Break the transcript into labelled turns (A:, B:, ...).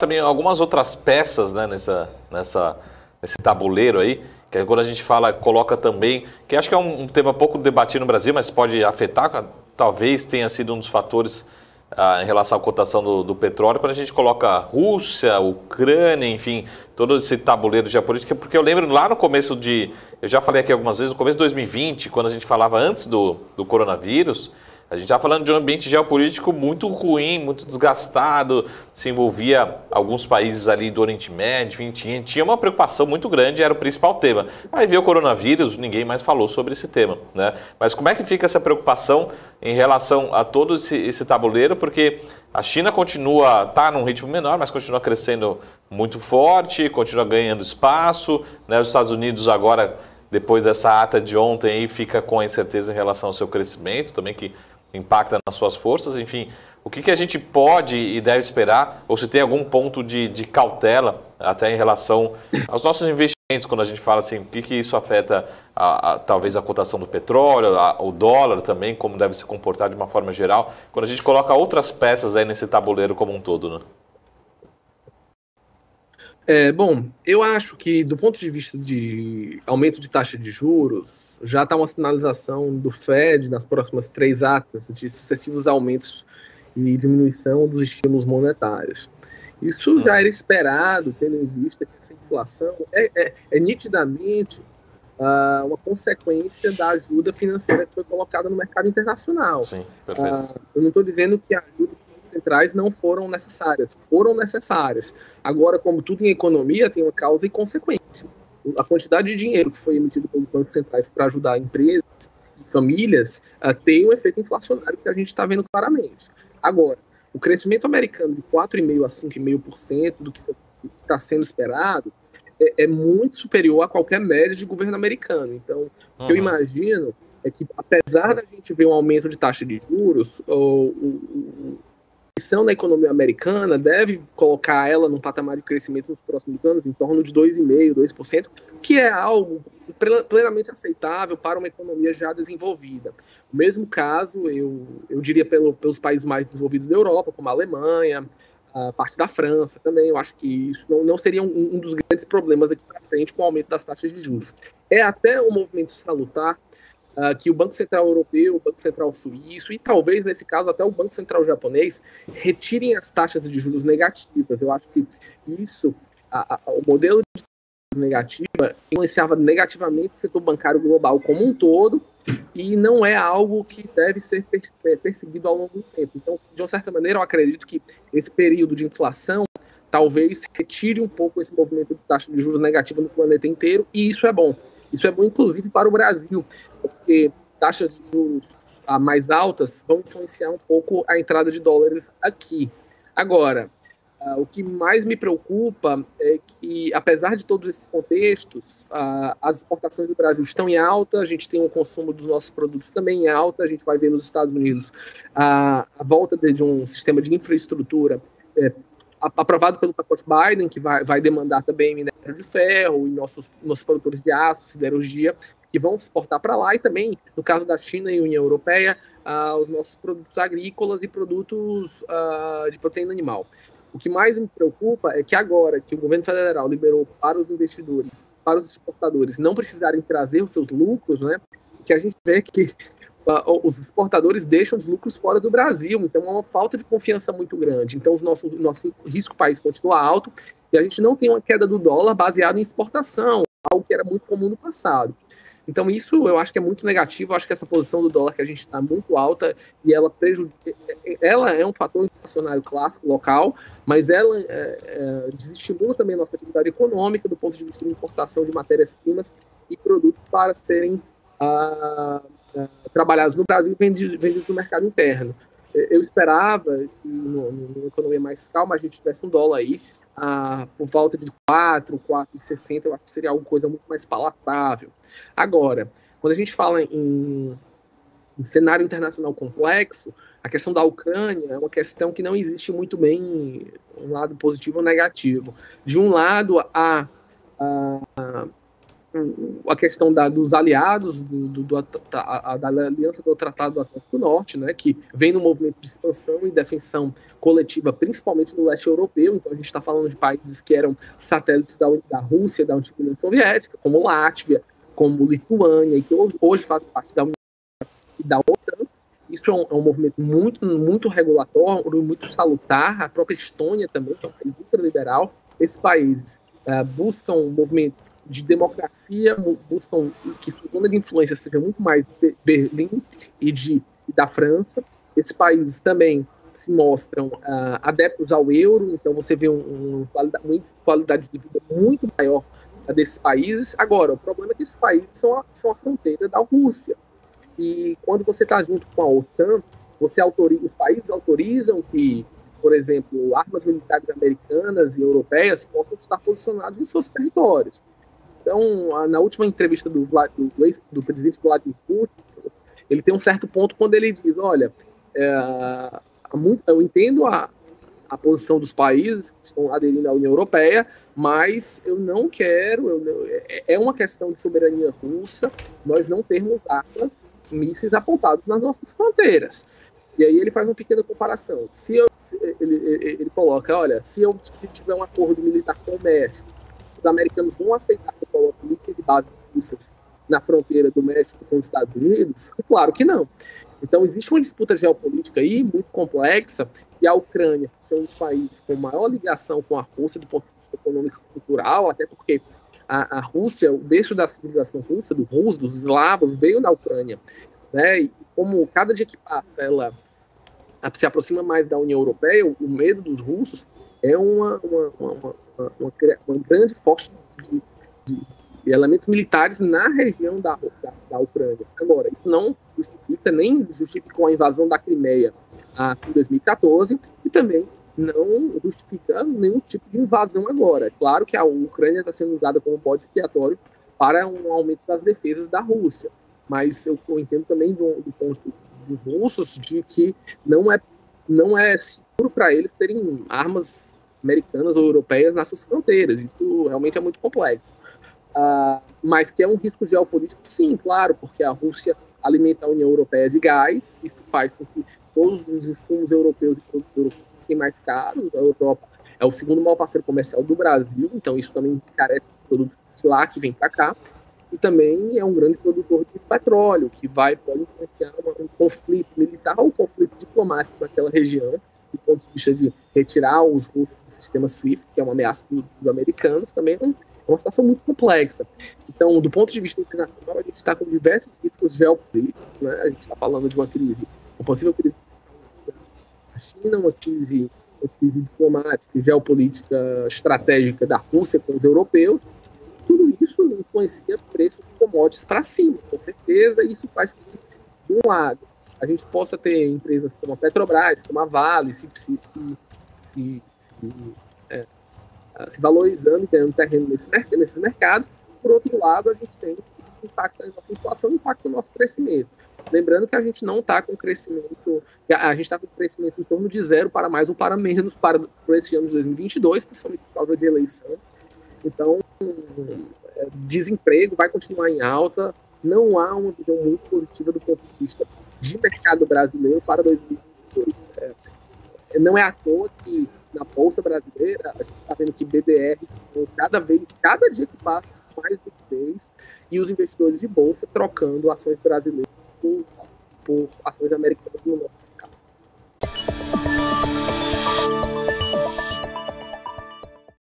A: também algumas outras peças, né, nesse tabuleiro aí, que quando a gente fala, coloca também, que acho que é um tema pouco debatido no Brasil, mas pode afetar, talvez tenha sido um dos fatores em relação à cotação do petróleo, quando a gente coloca Rússia, Ucrânia, enfim, todo esse tabuleiro geopolítico, porque eu lembro lá no começo eu já falei aqui algumas vezes, no começo de 2020, quando a gente falava antes do coronavírus, a gente estava falando de um ambiente geopolítico muito ruim, muito desgastado, se envolvia alguns países ali do Oriente Médio, enfim, tinha uma preocupação muito grande, era o principal tema. Aí veio o coronavírus, ninguém mais falou sobre esse tema, né? Mas como é que fica essa preocupação em relação a todo esse tabuleiro? Porque a China está num ritmo menor, mas continua crescendo muito forte, continua ganhando espaço, né? Os Estados Unidos agora, depois dessa ata de ontem, aí, fica com a incerteza em relação ao seu crescimento, também que impacta nas suas forças, enfim, o que a gente pode e deve esperar, ou se tem algum ponto de cautela até em relação aos nossos investimentos, quando a gente fala assim, o que isso afeta talvez a cotação do petróleo, o dólar também, como deve se comportar de uma forma geral, quando a gente coloca outras peças aí nesse tabuleiro como um todo, né?
B: Bom, eu acho que do ponto de vista de aumento de taxa de juros, já está uma sinalização do Fed nas próximas 3 atas de sucessivos aumentos e diminuição dos estímulos monetários. Isso já era esperado, tendo em vista que essa inflação é nitidamente uma consequência da ajuda financeira que foi colocada no mercado internacional.
A: Sim, perfeito.
B: Eu não estou dizendo que a ajuda centrais não foram necessárias. Agora, como tudo em economia, tem uma causa e consequência. A quantidade de dinheiro que foi emitido pelos bancos centrais para ajudar empresas e famílias tem um efeito inflacionário que a gente está vendo claramente. Agora, o crescimento americano de 4,5% a 5,5% do que está sendo esperado é muito superior a qualquer média de governo americano. Então, o que eu imagino é que, apesar da gente ver um aumento de taxa de juros, a pressão da economia americana deve colocar ela num patamar de crescimento nos próximos anos, em torno de 2,5%, 2%, que é algo plenamente aceitável para uma economia já desenvolvida. O mesmo caso, eu diria, pelos países mais desenvolvidos da Europa, como a Alemanha, a parte da França também. Eu acho que isso não seria um dos grandes problemas daqui para frente com o aumento das taxas de juros. É até um movimento salutar que o Banco Central Europeu, o Banco Central Suíço e talvez, nesse caso, até o Banco Central Japonês retirem as taxas de juros negativas. Eu acho que isso, o modelo de taxas negativa influenciava negativamente o setor bancário global como um todo e não é algo que deve ser perseguido ao longo do tempo. Então, de uma certa maneira, eu acredito que esse período de inflação talvez retire um pouco esse movimento de taxa de juros negativa no planeta inteiro, e isso é bom. Isso é bom, inclusive, para o Brasil, porque taxas de juros mais altas vão influenciar um pouco a entrada de dólares aqui. Agora, o que mais me preocupa é que, apesar de todos esses contextos, as exportações do Brasil estão em alta, a gente tem um consumo dos nossos produtos também em alta, a gente vai ver nos Estados Unidos a volta de um sistema de infraestrutura aprovado pelo pacote Biden, que vai demandar também minério de ferro e nossos produtores de aço, siderurgia, que vão se exportar para lá, e também, no caso da China e União Europeia, os nossos produtos agrícolas e produtos de proteína animal. O que mais me preocupa é que agora que o governo federal liberou para os investidores, para os exportadores não precisarem trazer os seus lucros, né, que a gente vê que os exportadores deixam os lucros fora do Brasil, então é uma falta de confiança muito grande. Então o nosso risco país continua alto e a gente não tem uma queda do dólar baseada em exportação, algo que era muito comum no passado. Então isso eu acho que é muito negativo, eu acho que essa posição do dólar que a gente está muito alta e ela é um fator inflacionário clássico local, mas ela desestimula também a nossa atividade econômica do ponto de vista de importação de matérias-primas e produtos para serem trabalhados no Brasil e vendidos no mercado interno. Eu esperava que numa economia mais calma a gente tivesse um dólar aí por volta de 4,60, eu acho que seria alguma coisa muito mais palatável. Agora, quando a gente fala em cenário internacional complexo, a questão da Ucrânia é uma questão que não existe muito bem um lado positivo ou negativo. De um lado, a questão dos aliados, da aliança do Tratado do Atlântico Norte, né, que vem no movimento de expansão e defensão coletiva, principalmente no leste europeu. Então a gente está falando de países que eram satélites da Rússia, da antiga União Soviética, como Látvia, como Lituânia, e que hoje faz parte da União e da OTAN. Isso é um movimento muito regulatório, muito salutar. A própria Estônia também, que é um país ultraliberal. Esses países buscam um movimento de democracia, buscam que sua zona de influência seja muito mais de Berlim e da França. Esses países também se mostram adeptos ao euro, então você vê uma índice de qualidade de vida muito maior desses países. Agora, o problema é que esses países são a fronteira da Rússia. E quando você está junto com a OTAN, os países autorizam que, por exemplo, armas militares americanas e europeias possam estar posicionadas em seus territórios. Então, na última entrevista do presidente Vladimir Putin, ele tem um certo ponto quando ele diz, olha, eu entendo a posição dos países que estão aderindo à União Europeia, mas eu não quero, é uma questão de soberania russa, nós não termos armas, mísseis apontados nas nossas fronteiras. E aí ele faz uma pequena comparação. Ele coloca, olha, se eu tiver um acordo militar com o México, os americanos vão aceitar que eu coloque mísseis de bases russas na fronteira do México com os Estados Unidos? Claro que não. Então existe uma disputa geopolítica aí muito complexa, e a Ucrânia, que são os países com maior ligação com a Rússia do ponto de vista econômico e cultural, até porque a Rússia, o berço da civilização russa, dos eslavos, veio na Ucrânia, né? E como cada dia que passa ela se aproxima mais da União Europeia, o medo dos russos é uma grande força de elementos militares na região da Ucrânia. Agora, isso não justifica, nem justificou a invasão da Crimeia em 2014, e também não justifica nenhum tipo de invasão agora. É claro que a Ucrânia está sendo usada como bode expiatório para um aumento das defesas da Rússia, mas eu entendo também do ponto dos russos de que não é seguro para eles terem armas americanas ou europeias nas suas fronteiras. Isso realmente é muito complexo. Mas que é um risco geopolítico, sim, claro, porque a Rússia alimenta a União Europeia de gás, isso faz com que todos os insumos europeus e produtos europeus fiquem mais caros. A Europa é o segundo maior parceiro comercial do Brasil, então isso também encarece os produtos de lá que vem para cá, e também é um grande produtor de petróleo, que pode influenciar um conflito militar ou um conflito diplomático naquela região, do ponto de vista de retirar os russos do sistema SWIFT, que é uma ameaça dos americanos. Também é uma situação muito complexa. Então, do ponto de vista internacional, a gente está com diversos riscos geopolíticos, né? A gente está falando de uma possível crise da China, uma crise diplomática e geopolítica estratégica da Rússia com os europeus. Tudo isso influencia o preço de commodities para cima, com certeza. E isso faz com que, de um lado, a gente possa ter empresas como a Petrobras, como a Vale, se valorizando e ganhando terreno nesses mercados. Por outro lado, a gente tem impacto na nossa inflação e impacto no nosso crescimento. Lembrando que a gente não está com crescimento, a gente está com crescimento em torno de 0 para mais ou para menos para esse ano de 2022, principalmente por causa de eleição. Então, desemprego vai continuar em alta, não há uma visão muito positiva do ponto de vista de mercado brasileiro para 2022. Não é à toa que na Bolsa Brasileira a gente está vendo que BDRs estão cada dia que passa, mais liquidez, e os investidores de bolsa trocando ações brasileiras por ações americanas no nosso